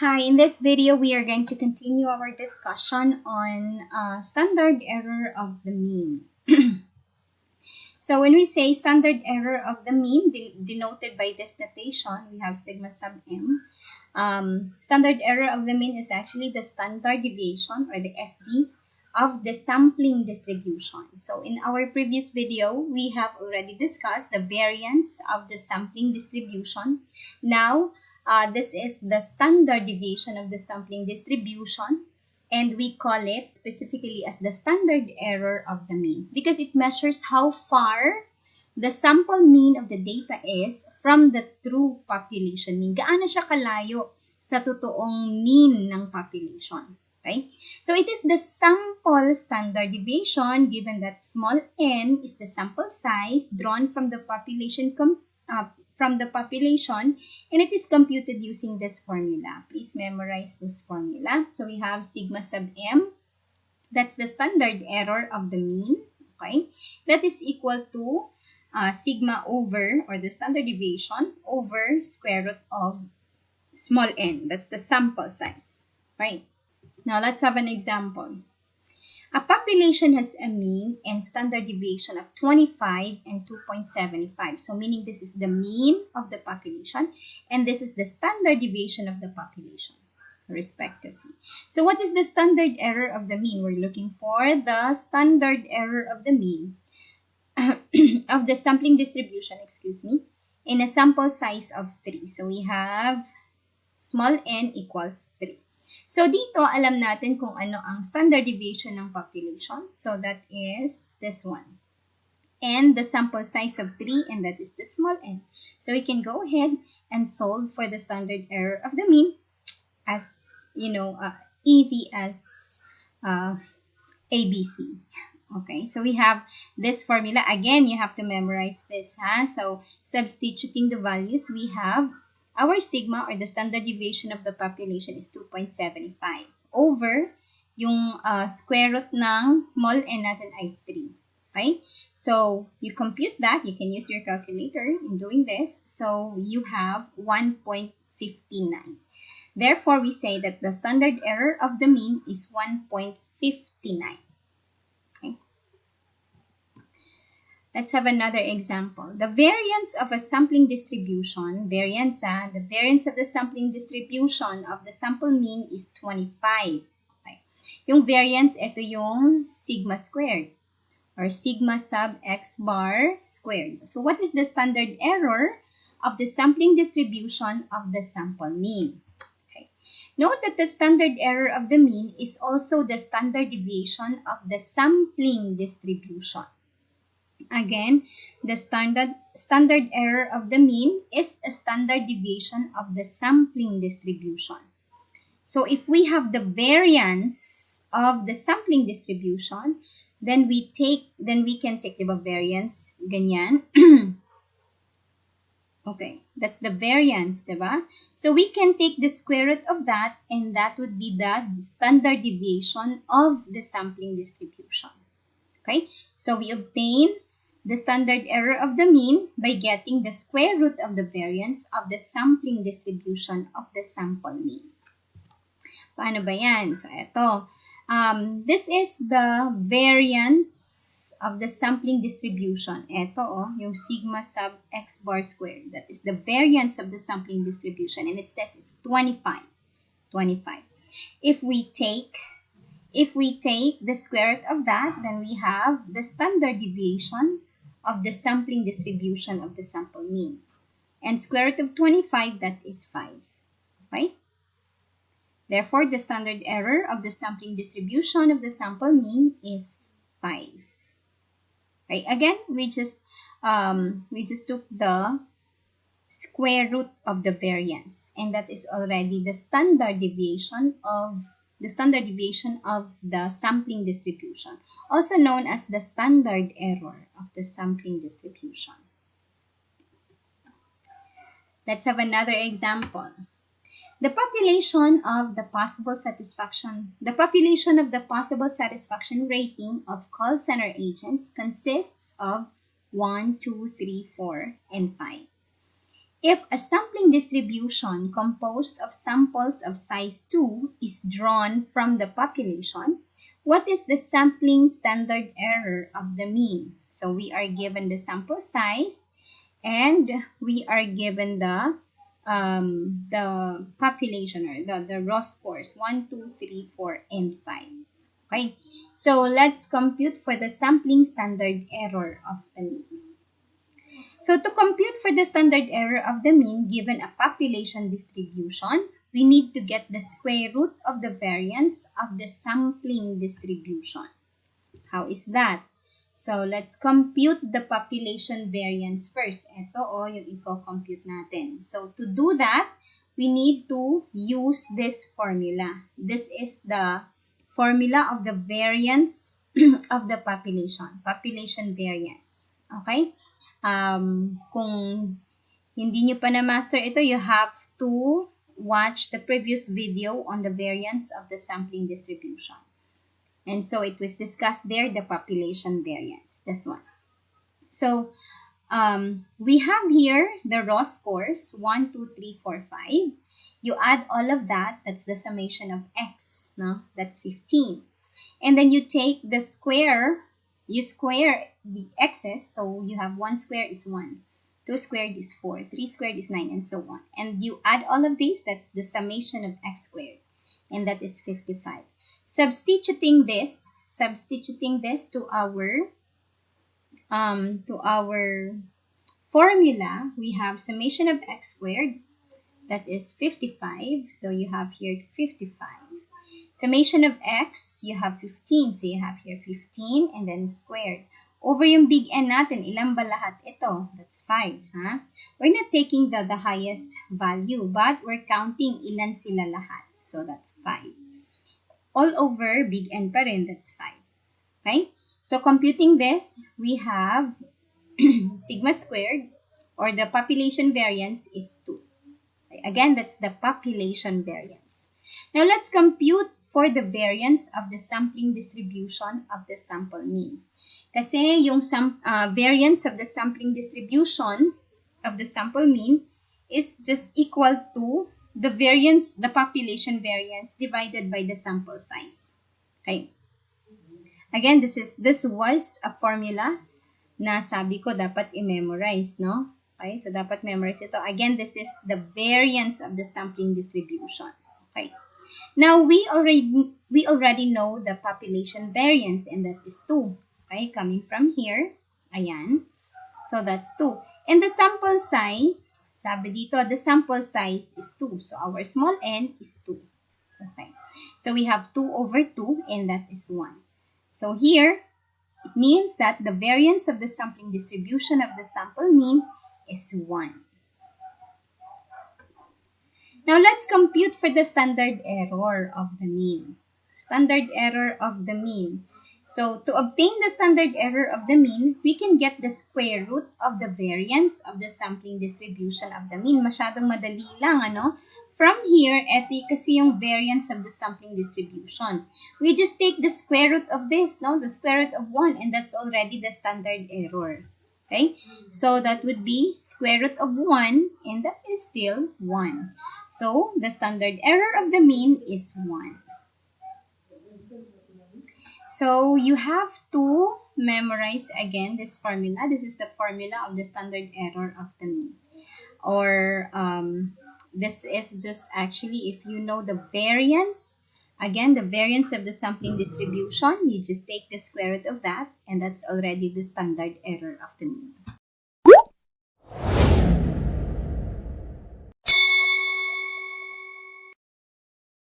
Hi, in this video, we are going to continue our discussion on standard error of the mean. So when we say standard error of the mean, denoted by this notation, we have sigma sub m. Standard error of the mean is actually the standard deviation, or the SD, of the sampling distribution. So in our previous video, we have already discussed the variance of the sampling distribution. Now, this is the standard deviation of the sampling distribution, and we call it specifically as the standard error of the mean because it measures how far the sample mean of the data is from the true population mean. Gaano siya kalayo sa totoong mean ng population. Okay? So it is the sample standard deviation given that small n is the sample size drawn from the population and it is computed using this formula. Please memorize this formula. So we have sigma sub m. That's the standard error of the mean. Okay? That is equal to sigma over, or the standard deviation, over square root of small n. That's the sample size. Right? Now let's have an example. A population has a mean and standard deviation of 25 and 2.75. So meaning this is the mean of the population and this is the standard deviation of the population, respectively. So what is the standard error of the mean? We're looking for the standard error of the mean of the sampling distribution, in a sample size of 3. So we have small n equals 3. So dito, alam natin kung ano ang standard deviation ng population. So that is this one. And the sample size of 3, and that is the small n. So we can go ahead and solve for the standard error of the mean as, easy as ABC. Okay, so we have this formula. Again, you have to memorize this. So substituting the values, we have our sigma, or the standard deviation of the population, is 2.75 over yung square root ng small n natin ay 3. Okay? So, you compute that. You can use your calculator in doing this. So, you have 1.59. Therefore, we say that the standard error of the mean is 1.59. Let's have another example. The variance of a sampling distribution, the variance of the sampling distribution of the sample mean is 25. Okay. Yung variance, ito yung sigma squared, or sigma sub x bar squared. So what is the standard error of the sampling distribution of the sample mean? Okay. Note that the standard error of the mean is also the standard deviation of the sampling distribution. Again, the standard error of the mean is a standard deviation of the sampling distribution. So if we have the variance of the sampling distribution, then we can take the variance, ganyan. Okay, that's the variance, diba? So we can take the square root of that, and that would be the standard deviation of the sampling distribution. Okay, so we obtain the standard error of the mean by getting the square root of the variance of the sampling distribution of the sample mean. Paano ba yan? So, ito. This is the variance of the sampling distribution. Ito, yung sigma sub x bar squared. That is the variance of the sampling distribution. And it says it's 25. If we take the square root of that, then we have the standard deviation of the sampling distribution of the sample mean. And square root of 25, that is 5. Okay? Therefore, the standard error of the sampling distribution of the sample mean is 5. Okay? Again, we just took the square root of the variance, and that is already the standard deviation of the sampling distribution, also known as the standard error of the sampling distribution. Let's have another example. The population of the possible satisfaction rating of call center agents consists of 1, 2, 3, 4, and 5. If a sampling distribution composed of samples of size 2 is drawn from the population, what is the sampling standard error of the mean? So we are given the sample size and we are given the population or the raw scores 1, 2, 3, 4, and 5. Okay, so let's compute for the sampling standard error of the mean. So to compute for the standard error of the mean given a population distribution, we need to get the square root of the variance of the sampling distribution. How is that? So let's compute the population variance first. Ito yung i-compute natin. So to do that, we need to use this formula. This is the formula of the variance of the population variance. Okay? Kung hindi nyo pa na-master ito, you have to watch the previous video on the variance of the sampling distribution. And so it was discussed there, the population variance, this one. So we have here the raw scores, 1, 2, 3, 4, 5. You add all of that, that's the summation of x, no? That's 15. And then you take the square, you square the x's, so you have 1 squared is 1, 2 squared is 4, 3 squared is 9, and so on. And you add all of these, that's the summation of x squared, and that is 55. Substituting this to our formula, we have summation of x squared, that is 55, so you have here 55. Summation of x, you have 15, so you have here 15 and then squared. Over yung big N natin, ilan ba lahat ito? That's 5, huh? We're not taking the highest value, but we're counting ilan sila lahat. So that's 5. All over big N pa rin, that's 5. Okay? So computing this, we have sigma squared, or the population variance is 2. Again, that's the population variance. Now let's compute for the variance of the sampling distribution of the sample mean. Kasi yung variance of the sampling distribution of the sample mean is just equal to the variance, the population variance divided by the sample size. Okay. Again, this was a formula na sabi ko dapat i-memorize, no? Okay, so dapat memorize ito. Again, this is the variance of the sampling distribution. Okay. Now, we already know the population variance, and that is 2. Okay, coming from here, ayan. So, that's 2. And the sample size, sabi dito, the sample size is 2. So, our small n is 2. Okay. So, we have 2 over 2, and that is 1. So, here, it means that the variance of the sampling distribution of the sample mean is 1. Now, let's compute for the standard error of the mean. Standard error of the mean. So, to obtain the standard error of the mean, we can get the square root of the variance of the sampling distribution of the mean. Masyadong madali lang, ano? From here, eto kasi yung variance of the sampling distribution. We just take the square root of this, no? The square root of 1, and that's already the standard error. Okay? So, that would be square root of 1, and that is still 1. So, the standard error of the mean is 1. So, you have to memorize again this formula. This is the formula of the standard error of the mean. Or, this is just actually, if you know the variance, again, the variance of the sampling distribution, you just take the square root of that, and that's already the standard error of the mean.